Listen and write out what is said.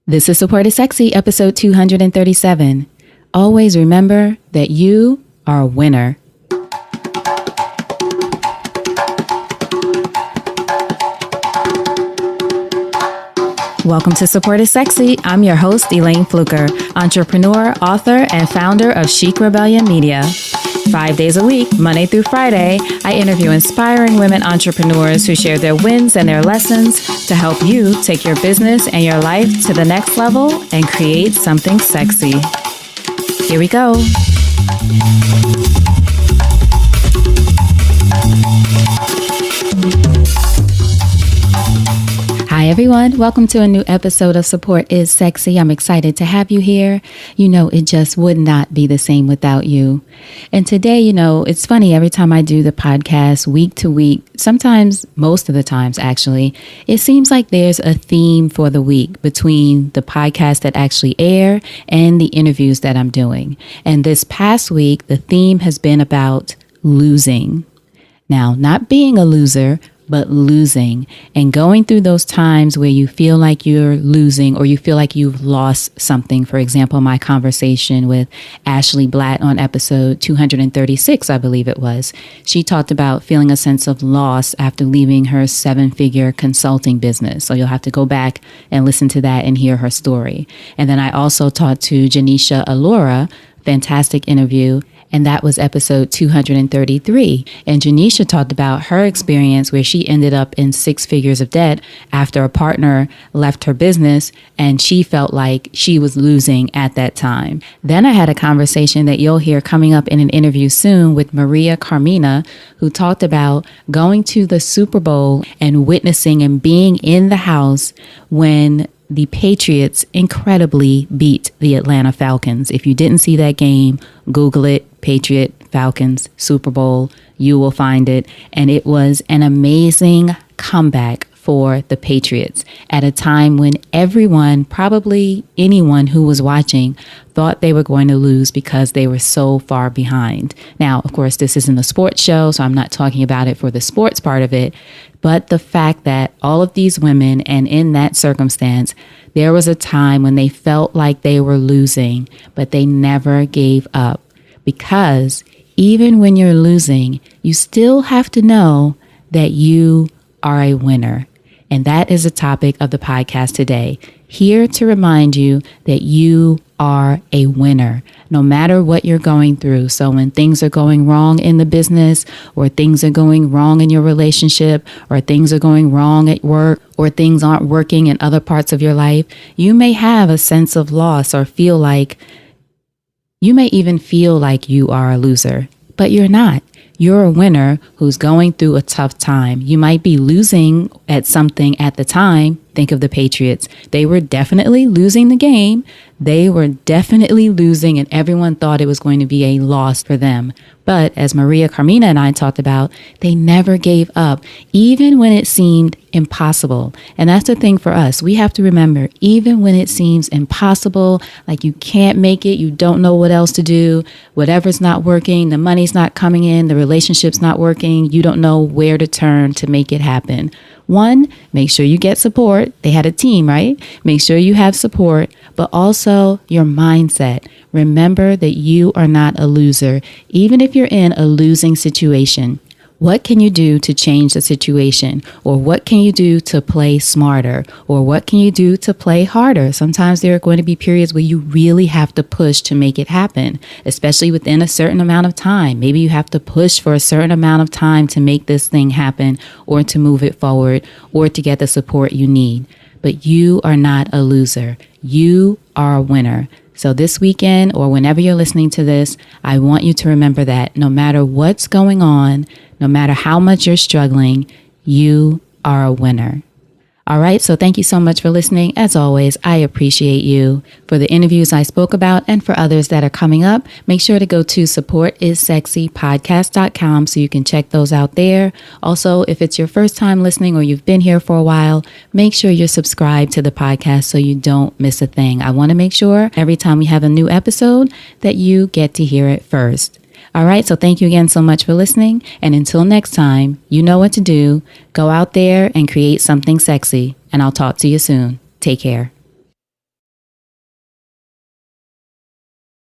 This is Support is Sexy, episode 237. Always remember that you are a winner. Welcome to Support is Sexy. I'm your host, Elaine Fluker, entrepreneur, author, and founder of Chic Rebellion Media. 5 days a week, Monday through Friday, I interview inspiring women entrepreneurs who share their wins and their lessons to help you take your business and your life to the next level and create something sexy. Here we go. Hi everyone, welcome to a new episode of Support is Sexy. I'm excited to have you here. You know, it just would not be the same without you. And today, it's funny, every time I do the podcast week to week, sometimes, most of the times actually, it seems like there's a theme for the week between the podcasts that actually air and the interviews that I'm doing. And this past week, the theme has been about losing. Now, not being a loser, but losing and going through those times where you feel like you're losing or you feel like you've lost something. For example, my conversation with Ashley Blatt on episode 236, I believe it was. She talked about feeling a sense of loss after leaving her 7-figure consulting business. So you'll have to go back and listen to that and hear her story. And then I also talked to Janisha Alora, fantastic interview. And that was episode 233. And Janisha talked about her experience where she ended up in 6 figures of debt after a partner left her business and she felt like she was losing at that time. Then I had a conversation that you'll hear coming up in an interview soon with Maria Carmina, who talked about going to the Super Bowl and witnessing and being in the house when the Patriots incredibly beat the Atlanta Falcons. If you didn't see that game, Google it, Patriot Falcons Super Bowl. You will find it. And it was an amazing comeback for the Patriots at a time when everyone, probably anyone who was watching, thought they were going to lose because they were so far behind. Now, of course, this isn't a sports show, so I'm not talking about it for the sports part of it. But the fact that all of these women, and in that circumstance, there was a time when they felt like they were losing, but they never gave up. Because even when you're losing, you still have to know that you are a winner. And that is the topic of the podcast today. Here to remind you that you are a winner, no matter what you're going through. So when things are going wrong in the business, or things are going wrong in your relationship, or things are going wrong at work, or things aren't working in other parts of your life, you may have a sense of loss or you may even feel like you are a loser, but you're not. You're a winner who's going through a tough time. You might be losing at something at the time. Think of the Patriots. They were definitely losing the game. They were definitely losing, and everyone thought it was going to be a loss for them. But as Maria Carmina and I talked about, they never gave up, even when it seemed impossible. And that's the thing for us. We have to remember, even when it seems impossible, like you can't make it, you don't know what else to do, whatever's not working, the money's not coming in, the relationship's not working, you don't know where to turn to make it happen. 1, make sure you get support. They had a team, right? Make sure you have support, but also your mindset. Remember that you are not a loser, even if you're in a losing situation. What can you do to change the situation? Or what can you do to play smarter? Or what can you do to play harder? Sometimes there are going to be periods where you really have to push to make it happen, especially within a certain amount of time. Maybe you have to push for a certain amount of time to make this thing happen, or to move it forward, or to get the support you need. But you are not a loser. You are a winner. So this weekend, or whenever you're listening to this, I want you to remember that no matter what's going on, no matter how much you're struggling, you are a winner. All right, so thank you so much for listening. As always, I appreciate you. For the interviews I spoke about and for others that are coming up, make sure to go to supportissexypodcast.com so you can check those out there. Also, if it's your first time listening or you've been here for a while, make sure you're subscribed to the podcast so you don't miss a thing. I want to make sure every time we have a new episode that you get to hear it first. All right, so thank you again so much for listening. And until next time, you know what to do. Go out there and create something sexy. And I'll talk to you soon. Take care.